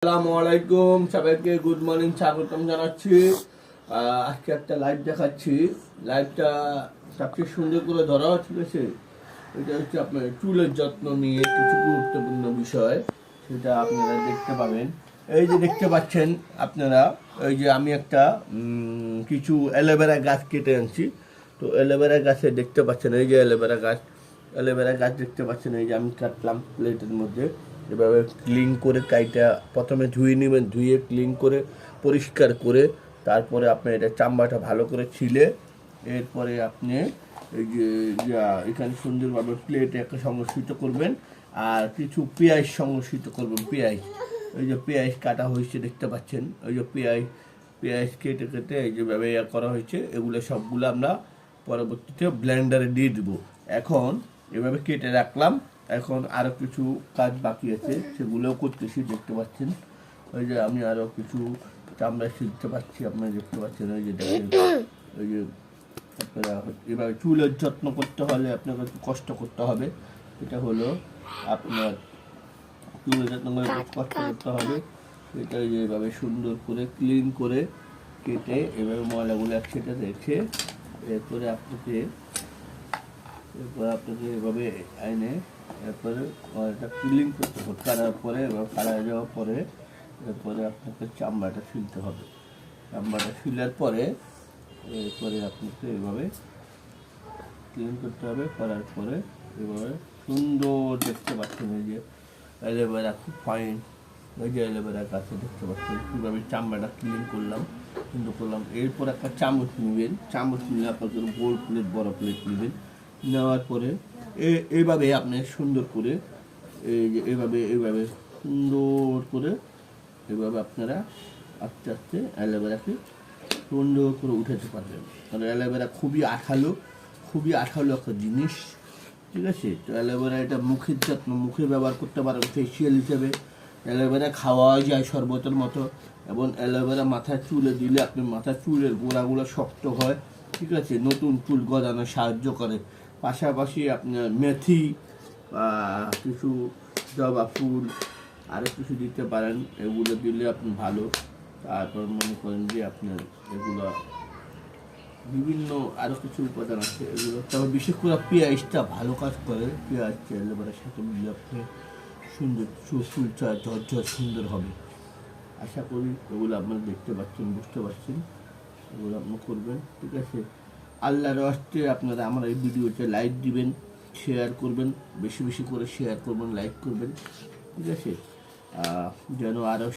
আসসালামু আলাইকুম, সবাইকে গুড মর্নিং, স্বাগতম জানাচ্ছি। আজকে একটা লাইভ দেখাচ্ছি। লাইভটা সবচেয়ে সুন্দর করে ধরা, ঠিক আছে। এটা হচ্ছে আপনার চুলের যত্ন নিয়ে কিছু গুরুত্বপূর্ণ বিষয়, সেটা আপনারা দেখতে পাবেন। এই যে দেখতে পাচ্ছেন আপনারা, এই যে আমি একটা কিছু অ্যালোভেরা গাছ কেটে আনছি। তো অ্যালোভেরা গাছে দেখতে পাচ্ছেন, এই যে অ্যালোভেরা গাছ দেখতে পাচ্ছেন। এই যে আমি কাটলাম প্লেটের মধ্যে, এভাবে ক্লিন করে কাইটা প্রথমে ধুয়ে নেবেন, ধুয়ে ক্লিন করে পরিষ্কার করে তারপরে আপনি এটা চামড়াটা ভালো করে ছিলে, এরপরে আপনি এই যে এখানে সুন্দরভাবে প্লেটে একটা সংরক্ষিত করবেন। আর কিছু পেঁয়াজ সংরক্ষিত করবেন। পেঁয়াজ, ওই যে পেঁয়াজ কাটা হয়েছে দেখতে পাচ্ছেন, ওই যে পেঁয়াজ কেটে কেটে এই যে ব্যবহার করা হয়েছে, এগুলো সবগুলো আমরা পরবর্তীতে ব্লেন্ডারে দিয়ে দেবো। এখন এভাবে কেটে রাখলাম। এখন আরও কিছু কাজ বাকি আছে, সেগুলোও করতেছি, দেখতে পাচ্ছেন। ওই যে আমি আরও কিছু চামড়া শিখতে পাচ্ছি, আপনারা দেখতে পাচ্ছেন। ওই যে দেখেন, ওই যে আপনারা এভাবে চুলের যত্ন করতে হলে আপনাকে একটু কষ্ট করতে হবে। এটা হলো আপনার চুলের যত্ন করে কষ্ট করতে হবে। এটা এইভাবে সুন্দর করে ক্লিন করে কেটে এভাবে ময়লাগুলো একসাথে রেখে এরপরে আপনাকে এভাবে আইনে এরপরে এটা ক্লিন করতে হবে। কাটার পরে কাটা যাওয়ার পরে এরপরে আপনাকে চামড়াটা ফেলতে হবে। চামড়াটা ফেলার পরে এরপরে আপনাকে এভাবে ক্লিন করতে হবে। করার পরে এভাবে সুন্দর দেখতে পাচ্ছেন, এই যে অ্যালোভেরা খুব ফাইন। ওই যে অ্যালোভেরা গাছে দেখতে পাচ্ছেন কীভাবে চামড়াটা ক্লিন করলাম, সুন্দর করলাম। এরপর একটা চামচ নেবেন, চামচ নিলে আপনার জন্য গোল প্লেট, বড় প্লেট নেবেন। নেওয়ার পরে এইভাবে আপনি সুন্দর করে এই যে এইভাবে সুন্দর করে এভাবে আপনারা আস্তে আস্তে অ্যালোভেরাকে সুন্দর করে উঠাতে পারবেন। কারণ অ্যালোভেরা খুবই আঠালো একটা জিনিস, ঠিক আছে। তো অ্যালোভেরা এটা মুখের যত্ন, মুখে ব্যবহার করতে পারেন ফেসিয়াল হিসেবে। অ্যালোভেরা খাওয়া যায় শরবতের মতো, এবং অ্যালোভেরা মাথার চুলে দিলে আপনার মাথার চুলের গোড়াগুলো শক্ত হয়, ঠিক আছে। নতুন চুল গজানো সাহায্য করে। পাশাপাশি আপনার মেথি বা কিছু জবা ফুল আরও কিছু দিতে পারেন, এগুলো দিলে আপনি ভালো। তারপর মনে করেন যে আপনার এগুলো বিভিন্ন আরও কিছু উপাদান আছে এগুলো, তবে বিশেষ করে পেঁয়াজটা ভালো কাজ করে। পেঁয়াজ অ্যালোভেরার সাথে মিলে আপনি সুন্দর চুলটা ঝরঝর সুন্দর হবে। আশা করি এগুলো আপনারা দেখতে পাচ্ছেন, বুঝতে পারছেন। এগুলো আপনি করবেন, ঠিক আছে। আল্লাহর রাস্তে আপনারা আমার এই ভিডিওতে লাইক দিবেন, শেয়ার করবেন, বেশি বেশি করে শেয়ার করবেন, লাইক করবেন, ঠিক আছে। যেন আরও